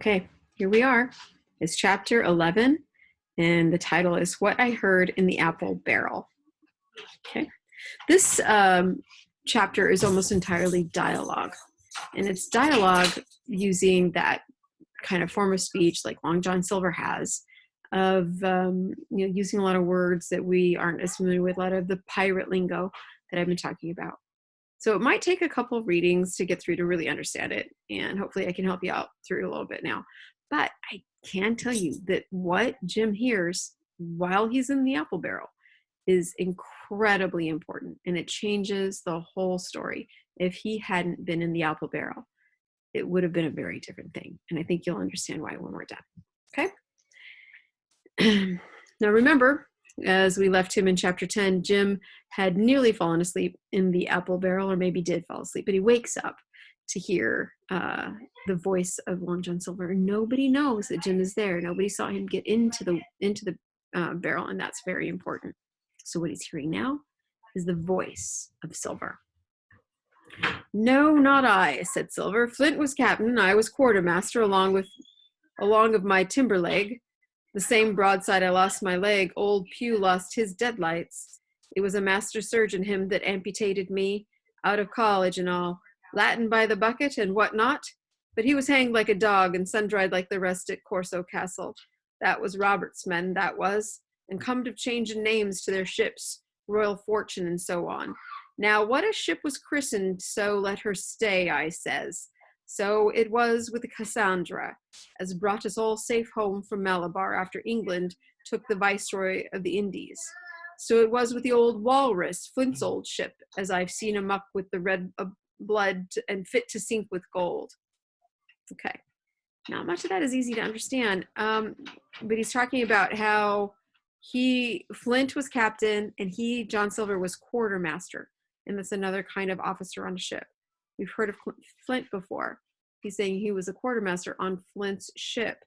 Okay, here we are. It's chapter 11, and the title is What I Heard in the Apple Barrel. Okay, this chapter is almost entirely dialogue, and it's dialogue using that kind of form of speech like Long John Silver has, of using a lot of words that we aren't as familiar with, a lot of the pirate lingo that I've been talking about. So it might take a couple of readings to get through to really understand it, and hopefully I can help you out through a little bit now. But I can tell you that what Jim hears while he's in the apple barrel is incredibly important, and it changes the whole story. If he hadn't been in the apple barrel, it would have been a very different thing, and I think you'll understand why when we're done. Okay? Now remember, as we left him in chapter 10, Jim had nearly fallen asleep in the apple barrel, or maybe did fall asleep, but he wakes up to hear the voice of Long John Silver. Nobody knows that Jim is there. Nobody saw him get into the barrel, and that's very important. So what he's hearing now is the voice of Silver. "No, not I," said Silver. "Flint was captain, I was quartermaster, along of my timber leg. The same broadside I lost my leg, old Pew lost his deadlights. It was a master surgeon, him that amputated me, out of college and all, Latin by the bucket and what not. But he was hanged like a dog and sun-dried like the rest at Corso Castle. That was Robert's men, that was, and comed of changing names to their ships, Royal Fortune and so on. Now, what a ship was christened, so let her stay, I says. So it was with the Cassandra, as brought us all safe home from Malabar after England took the Viceroy of the Indies. So it was with the old Walrus, Flint's old ship, as I've seen him up with the red blood and fit to sink with gold." Okay, not much of that is easy to understand, but he's talking about how Flint was captain and John Silver, was quartermaster, and that's another kind of officer on a ship. We've heard of Flint before. He's saying he was a quartermaster on Flint's ship.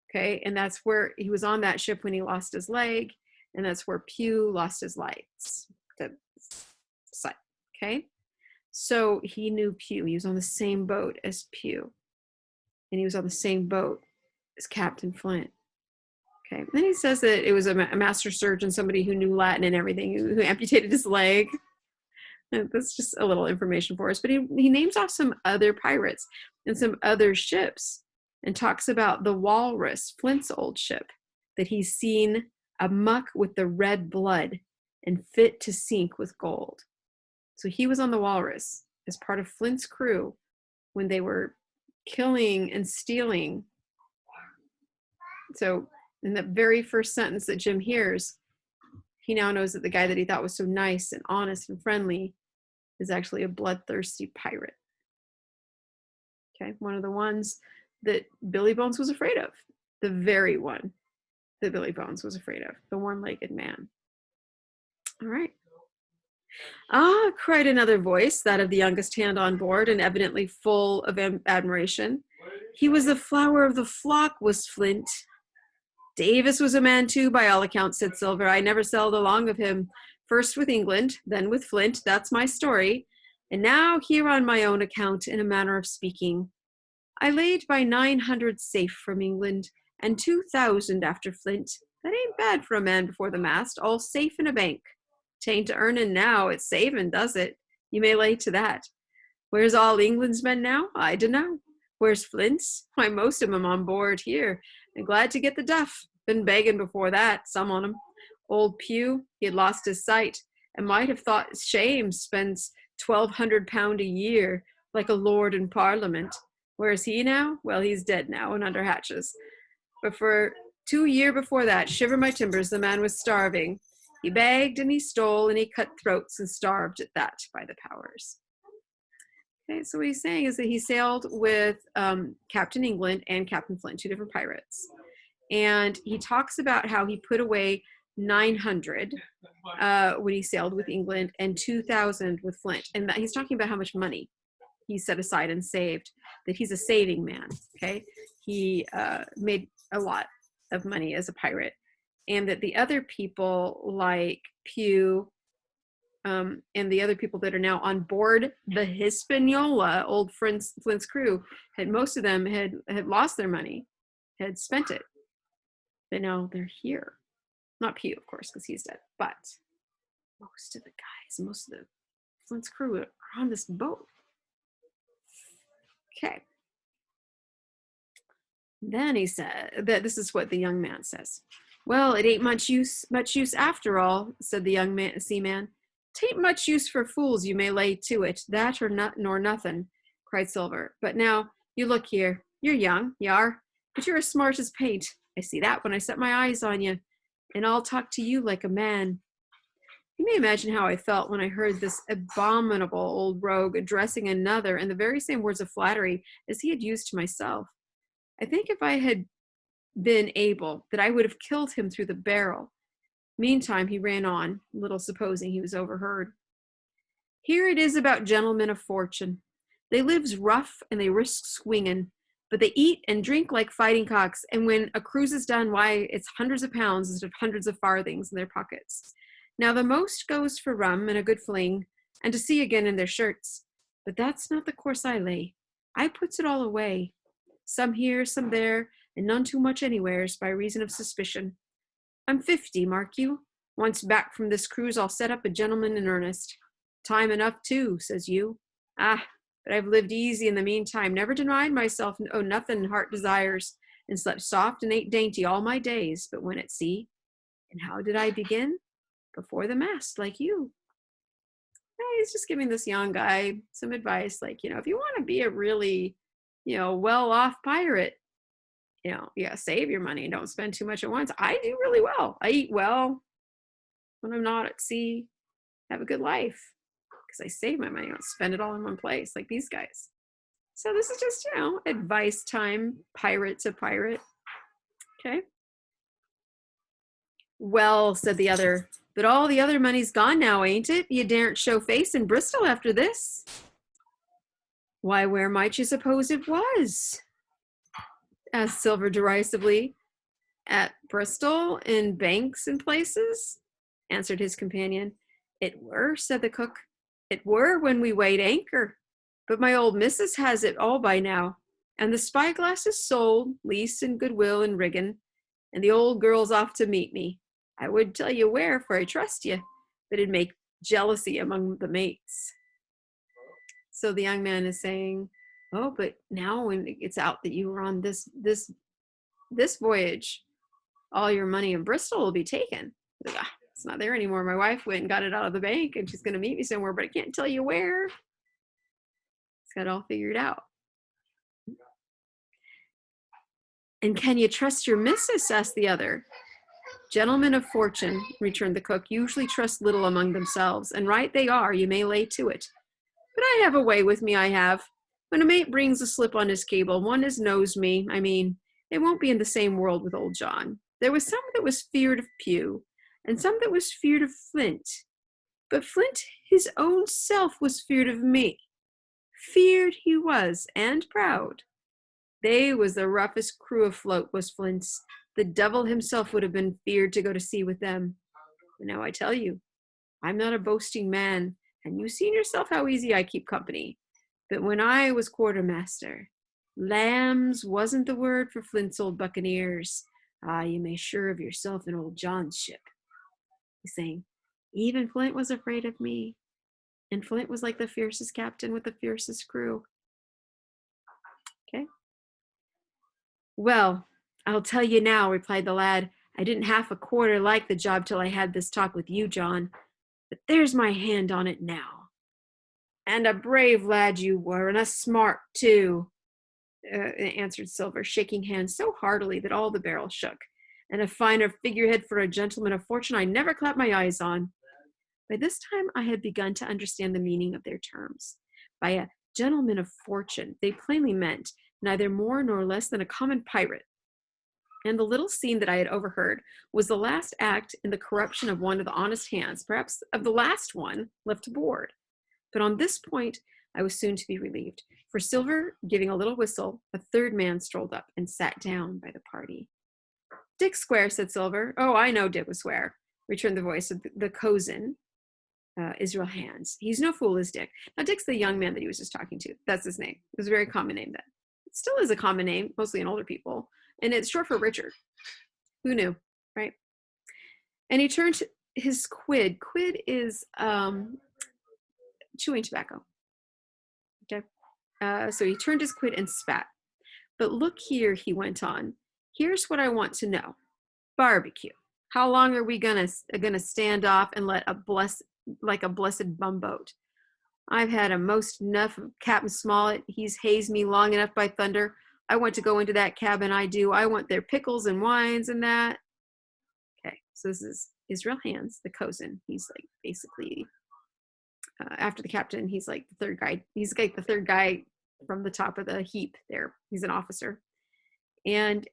Okay, and that's where he was on that ship when he lost his leg, and that's where Pew lost his lights. Okay, so he knew Pew. He was on the same boat as Pew, and he was on the same boat as Captain Flint. Okay, then he says that it was a master surgeon, somebody who knew Latin and everything, who amputated his leg. That's just a little information for us. But he names off some other pirates and some other ships and talks about the Walrus, Flint's old ship, that he's seen amuck with the red blood and fit to sink with gold. So he was on the Walrus as part of Flint's crew when they were killing and stealing. So in the very first sentence that Jim hears, he now knows that the guy that he thought was so nice and honest and friendly is actually a bloodthirsty pirate. Okay, one of the ones that Billy Bones was afraid of. The very one that Billy Bones was afraid of, the one-legged man. All right. "Ah," cried another voice, that of the youngest hand on board, and evidently full of admiration. "He was the flower of the flock, was Flint." "Davis was a man too, by all accounts," said Silver. "I never sailed along of him. First with England, then with Flint. That's my story. And now here on my own account, in a manner of speaking. I laid by 900 safe from England, and 2,000 after Flint. That ain't bad for a man before the mast, all safe in a bank. 'Tain't earning now, it's saving, does it? You may lay to that. Where's all England's men now? I dunno. Where's Flint's? Why, most of 'em on board here, and glad to get the duff. Been begging before that, some on 'em. Old Pew, he had lost his sight, and might have thought shame spends £1,200 a year, like a lord in Parliament. Where's he now? Well, he's dead now and under hatches. But for 2 years before that, shiver my timbers, the man was starving. He begged and he stole and he cut throats and starved at that, by the powers." Okay, so what he's saying is that he sailed with Captain England and Captain Flint, two different pirates. And he talks about how he put away 900 when he sailed with England and 2,000 with Flint. And that he's talking about how much money he set aside and saved, that he's a saving man, okay? He made a lot of money as a pirate. And that the other people like Pew, and the other people that are now on board the Hispaniola, old Flint's crew, most of them had lost their money, had spent it. But now they're here. Not Pew, of course, because he's dead. But most of the guys, most of the Flint's crew are on this boat. Okay. Then he said that this is what the young man says. Well, it ain't much use after all, said the young seaman. 'Tain't much use for fools, you may lay to it, that or not nor nothing, cried Silver. But now, you look here, you're young, you are, but you're as smart as paint. I see that when I set my eyes on you, and I'll talk to you like a man. You may imagine how I felt when I heard this abominable old rogue addressing another in the very same words of flattery as he had used to myself. I think if I had been able, that I would have killed him through the barrel. Meantime, he ran on, little supposing he was overheard. Here it is about gentlemen of fortune. They lives rough and they risk swinging, but they eat and drink like fighting cocks, and when a cruise is done, why, it's hundreds of pounds instead of hundreds of farthings in their pockets. Now the most goes for rum and a good fling, and to sea again in their shirts. But that's not the course I lay. I puts it all away. Some here, some there, and none too much anywheres, by reason of suspicion. I'm 50, mark you. Once back from this cruise, I'll set up a gentleman in earnest. Time enough, too, says you. Ah, but I've lived easy in the meantime, never denied myself, oh, nothing heart desires, and slept soft and ate dainty all my days, but when at sea. And how did I begin? Before the mast, like you. He's just giving this young guy some advice, like, if you want to be a really, well-off pirate, save your money and don't spend too much at once. I do really well. I eat well when I'm not at sea, have a good life, because I save my money. I don't spend it all in one place like these guys. So this is just, advice time, pirate to pirate. Okay. Well, said the other, but all the other money's gone now, ain't it? You daren't show face in Bristol after this. Why, where might you suppose it was? Asked Silver derisively. At Bristol, in banks and places, answered his companion. It were, said the cook. It were when we weighed anchor. But my old missus has it all by now, and the spyglass is sold, lease and goodwill and riggin', and the old girl's off to meet me. I would tell you where, for I trust you, but it'd make jealousy among the mates. So the young man is saying, oh, but now when it's out that you were on this voyage, all your money in Bristol will be taken. Like, it's not there anymore. My wife went and got it out of the bank, and she's going to meet me somewhere, but I can't tell you where. It's got it all figured out. And can you trust your missus? Asked the other. Gentlemen of fortune, returned the cook, usually trust little among themselves, and right they are, you may lay to it. But I have a way with me, I have. When a mate brings a slip on his cable, one as knows me, it won't be in the same world with old John. There was some that was feared of Pew, and some that was feared of Flint. But Flint, his own self, was feared of me. Feared he was, and proud. They was the roughest crew afloat, was Flint's. The devil himself would have been feared to go to sea with them. But now I tell you, I'm not a boasting man, and you've seen yourself how easy I keep company. But when I was quartermaster, lambs wasn't the word for Flint's old buccaneers. You may sure of yourself in old John's ship. He's saying, even Flint was afraid of me. And Flint was like the fiercest captain with the fiercest crew. Okay. Well, I'll tell you now, replied the lad. I didn't half a quarter like the job till I had this talk with you, John. But there's my hand on it now. And a brave lad you were, and a smart, too, answered Silver, shaking hands so heartily that all the barrel shook. And a finer figurehead for a gentleman of fortune I never clapped my eyes on. By this time I had begun to understand the meaning of their terms. By a gentleman of fortune, they plainly meant neither more nor less than a common pirate. And the little scene that I had overheard was the last act in the corruption of one of the honest hands, perhaps of the last one left aboard. But on this point, I was soon to be relieved, for Silver, giving a little whistle, a third man strolled up and sat down by the party. Dick Square, said Silver. Oh, I know Dick was Square, returned the voice of the Kosan. Israel Hands. He's no fool, is Dick. Now, Dick's the young man that he was just talking to. That's his name. It was a very common name then. It still is a common name, mostly in older people. And it's short for Richard. Who knew, right? And he turned to his quid. Quid is chewing tobacco. Okay. So he turned his quid and spat. But look here, he went on. Here's what I want to know. Barbecue. How long are we gonna stand off and let a blessed bumboat? I've had a most enough of Captain Smollett. He's hazed me long enough by thunder. I want to go into that cabin, I do. I want their pickles and wines and that. Okay, so this is Israel Hands, the Kosan. He's like basically, after the captain, he's like the third guy. He's like the third guy from the top of the heap there. He's an officer. And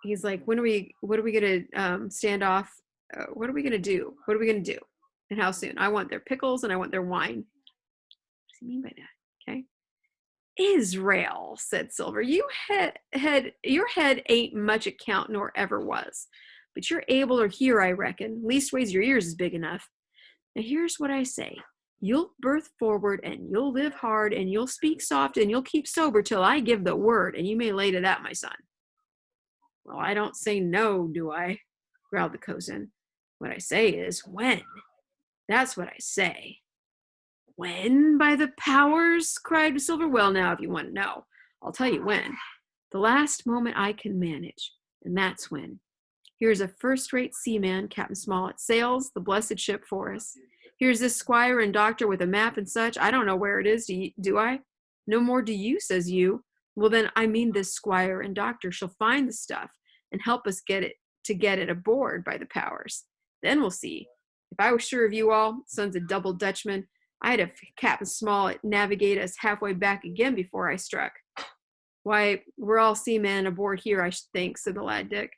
he's like, what are we gonna stand off? What are we gonna do? What are we gonna do? And how soon? I want their pickles and I want their wine. What does he mean by that? Okay. Israel, said Silver, your head ain't much account nor ever was, but you're abler here, I reckon. Leastways your ears is big enough. Now here's what I say. You'll birth forward and you'll live hard and you'll speak soft and you'll keep sober till I give the word, and you may lay to that, my son. Well, I don't say no, do I? Growled the Kosan. What I say is when. That's what I say. When, by the powers? Cried Silver. Well, now, if you want to know, I'll tell you when. The last moment I can manage, and that's when. Here's a first-rate seaman, Captain Smollett, sails the blessed ship for us. Here's this squire and doctor with a map and such. I don't know where it is, do I? No more do you, says you. Well, then, I mean this squire and doctor shall find the stuff and help us get it aboard by the powers. Then we'll see. If I was sure of you all, sons of double Dutchmen, I'd have Captain Smollett navigate us halfway back again before I struck. Why, we're all seamen aboard here, I should think, said the lad Dick.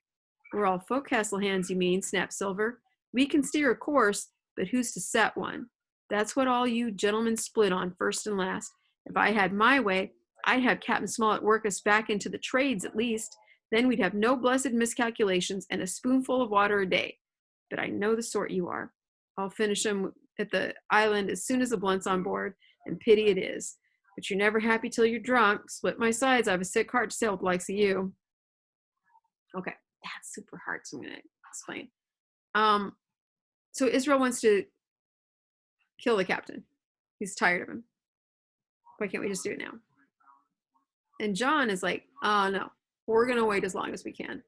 We're all forecastle hands, you mean, snapped Silver. We can steer a course, but who's to set one? That's what all you gentlemen split on, first and last. If I had my way, I'd have Captain Smollett work us back into the trades at least. Then we'd have no blessed miscalculations and a spoonful of water a day. But I know the sort you are. I'll finish them at the island as soon as the blunt's on board, and pity it is. But you're never happy till you're drunk. Split my sides, I have a sick heart to sail with the likes of you. Okay, that's super hard, so I'm going to explain. So Israel wants to kill the captain. He's tired of him. Why can't we just do it now? And John is like, oh no, we're going to wait as long as we can.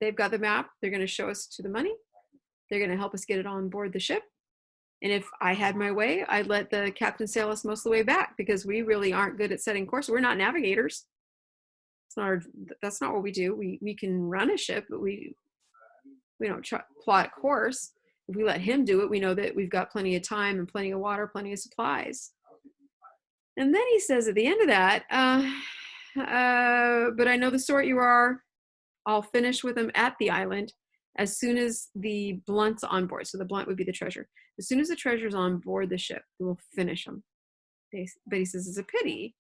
They've got the map. They're going to show us to the money. They're going to help us get it on board the ship. And if I had my way, I'd let the captain sail us most of the way back, because we really aren't good at setting course. We're not navigators. That's not what we do. We can run a ship, but we don't plot a course. If we let him do it, we know that we've got plenty of time and plenty of water, plenty of supplies. And then he says at the end of that, but I know the sort you are. I'll finish with them at the island as soon as the blunt's on board. So the blunt would be the treasure. As soon as the treasure's on board the ship, we'll finish them. But he says, it's a pity.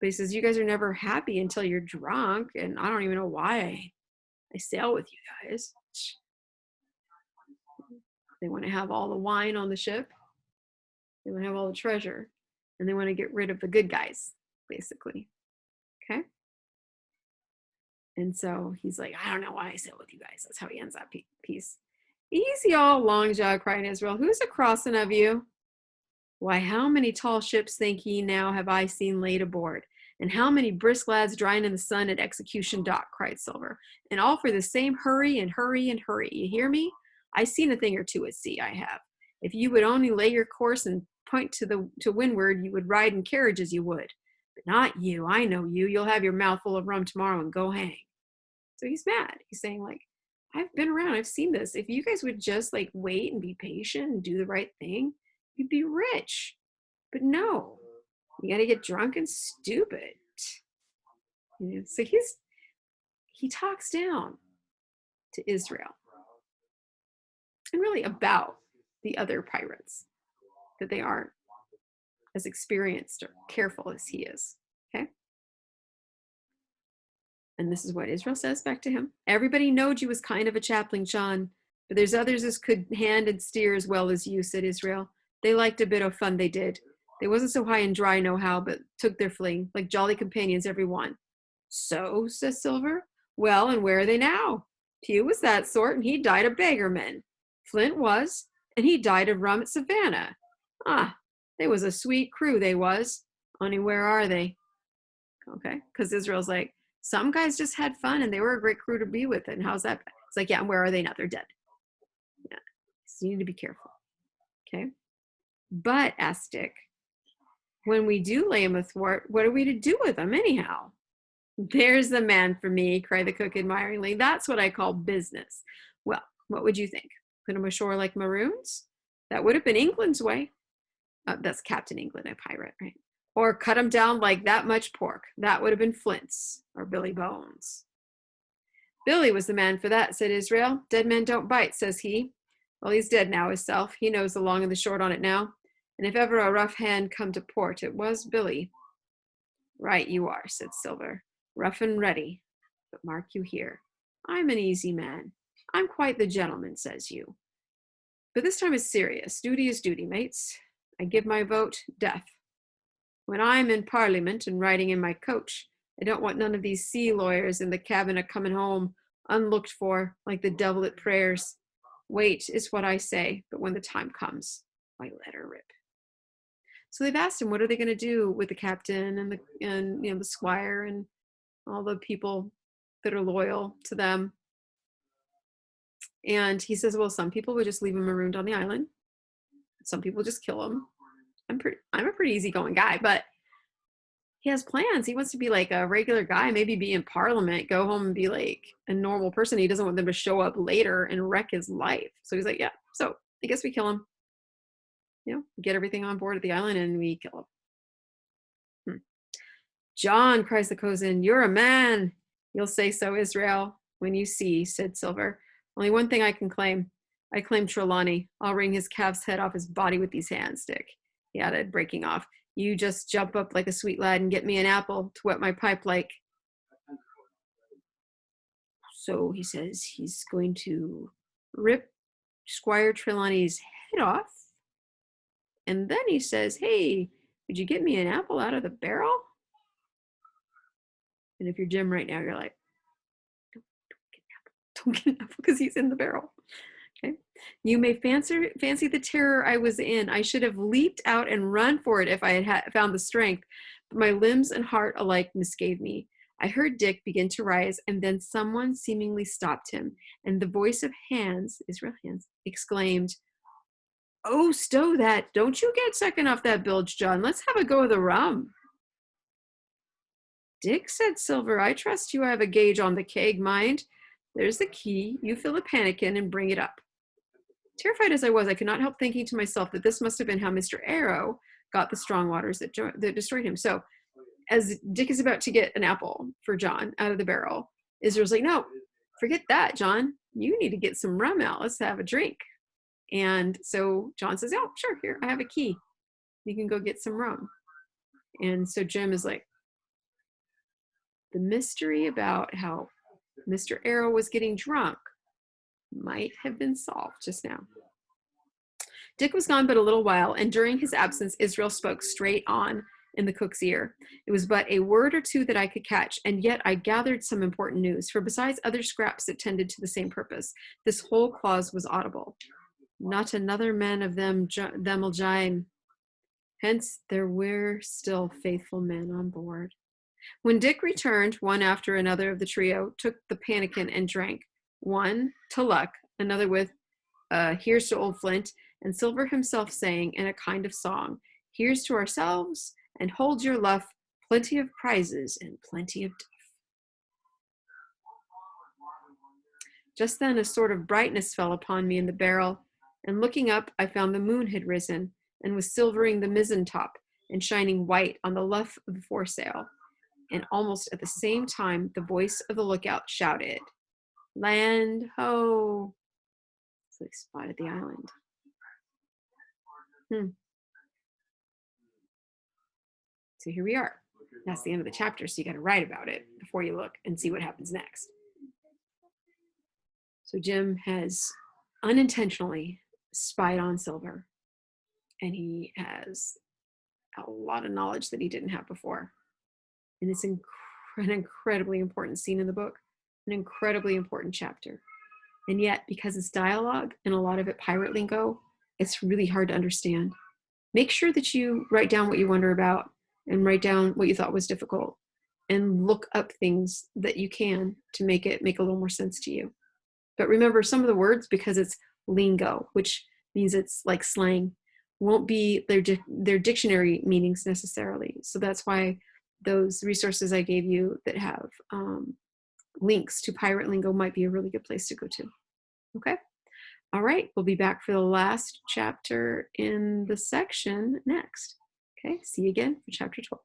But he says, you guys are never happy until you're drunk. And I don't even know why I sail with you guys. They want to have all the wine on the ship. They want to have all the treasure. And they want to get rid of the good guys, basically. Okay? And so he's like, I don't know why I sail with you guys. That's how he ends that piece. Easy all Longjaw, cried Israel. Who's a crossing of you? Why, how many tall ships, think ye now, have I seen laid aboard? And how many brisk lads drying in the sun at Execution Dock, cried Silver. And all for the same hurry and hurry and hurry. You hear me? I seen a thing or two at sea, I have. If you would only lay your course and point to windward, you would ride in carriages, you would. But not you. I know you. You'll have your mouth full of rum tomorrow and go hang. So he's mad. He's saying, like, I've been around. I've seen this. If you guys would just, like, wait and be patient and do the right thing, you'd be rich. But no. You got to get drunk and stupid. You know, so he talks down to Israel. And really about the other pirates, that they aren't as experienced or careful as he is. Okay? And this is what Israel says back to him. Everybody knowed you was kind of a chaplain, John, But there's others as could hand and steer as well as you, said Israel. They liked a bit of fun, they did. They wasn't so high and dry nohow, but took their fling, like jolly companions every one. So, says Silver. Well, and where are they now? Hugh was that sort, and he died a beggarman. Flint was, and he died of rum at Savannah. Ah, they was a sweet crew, they was. Only where are they? Okay, because Israel's like, some guys just had fun, and they were a great crew to be with, and how's that? It's like, yeah, and where are they now? They're dead. Yeah, so you need to be careful. Okay, but, asked Dick, when we do lay him athwart, what are we to do with him anyhow? There's the man for me, cried the cook admiringly. That's what I call business. Well, what would you think? Put him ashore like maroons? That would have been England's way. That's Captain England, a pirate, right? Or cut him down like that much pork. That would have been Flint's or Billy Bones. Billy was the man for that, said Israel. Dead men don't bite, says he. Well, he's dead now himself. He knows the long and the short on it now. And if ever a rough hand come to port, it was Billy. Right you are, said Silver. Rough and ready. But mark you here. I'm an easy man. I'm quite the gentleman, says you. But this time is serious. Duty is duty, mates. I give my vote, death. When I'm in Parliament and riding in my coach, I don't want none of these sea lawyers in the cabin a coming home unlooked for, like the devil at prayers. Wait is what I say, but when the time comes, why let her rip. So they've asked him, what are they going to do with the captain and the squire and all the people that are loyal to them? And he says, well, some people would just leave him marooned on the island. Some people just kill him. I'm a pretty easygoing guy, but he has plans. He wants to be like a regular guy, maybe be in Parliament, go home and be like a normal person. He doesn't want them to show up later and wreck his life. So he's like, yeah, so I guess we kill him. Get everything on board at the island and we kill him. John, cries the Kosan, you're a man. You'll say so, Israel, when you see, said Silver. Only one thing I can claim. I claim Trelawney. I'll wring his calf's head off his body with these hands, Dick, he added, breaking off. You just jump up like a sweet lad and get me an apple to wet my pipe like. So he says he's going to rip Squire Trelawney's head off. And then he says, hey, could you get me an apple out of the barrel? And if you're Jim right now, you're like, don't get an apple because he's in the barrel. Okay. You may fancy the terror I was in. I should have leaped out and run for it if I had found the strength, but my limbs and heart alike misgave me. I heard Dick begin to rise, and then someone seemingly stopped him, and the voice of Hans, Israel Hans, exclaimed, oh, stow that. Don't you get second off that bilge, John. Let's have a go of the rum. Dick, said Silver, I trust you have a gauge on the keg, mind. There's the key. You fill a pannikin and bring it up. Terrified as I was, I could not help thinking to myself that this must have been how Mr. Arrow got the strong waters that destroyed him. So as Dick is about to get an apple for John out of the barrel, Israel's like, no, forget that, John. You need to get some rum out. Let's have a drink. And so John says, oh, sure, here, I have a key. You can go get some rum. And so Jim is like, the mystery about how Mr. Arrow was getting drunk might have been solved just now. Dick was gone but a little while, and during his absence, Israel spoke straight on in the cook's ear. It was but a word or two that I could catch, and yet I gathered some important news, for besides other scraps that tended to the same purpose, this whole clause was audible. Not another man of them'll jine. Hence there were still faithful men on board. When Dick returned, one after another of the trio took the pannikin and drank. One to luck, another with here's to old Flint, and Silver himself saying in a kind of song, here's to ourselves, and hold your luff, plenty of prizes and plenty of duff. Just then a sort of brightness fell upon me in the barrel, and looking up, I found the moon had risen, and was silvering the mizzen top, and shining white on the luff of the foresail. And almost at the same time, the voice of the lookout shouted, land ho! So they spotted the island. So here we are. That's the end of the chapter, so you got to write about it before you look and see what happens next. So Jim has unintentionally spied on Silver, and he has a lot of knowledge that he didn't have before. And it's an incredibly important scene in the book, an incredibly important chapter. And yet, because it's dialogue and a lot of it pirate lingo, it's really hard to understand. Make sure that you write down what you wonder about and write down what you thought was difficult and look up things that you can to make it make a little more sense to you. But remember, some of the words, because it's lingo, which means it's like slang, won't be their dictionary meanings necessarily. So that's why those resources I gave you that have links to pirate lingo might be a really good place to go to. Okay? All right, we'll be back for the last chapter in the section next. Okay, see you again for chapter 12.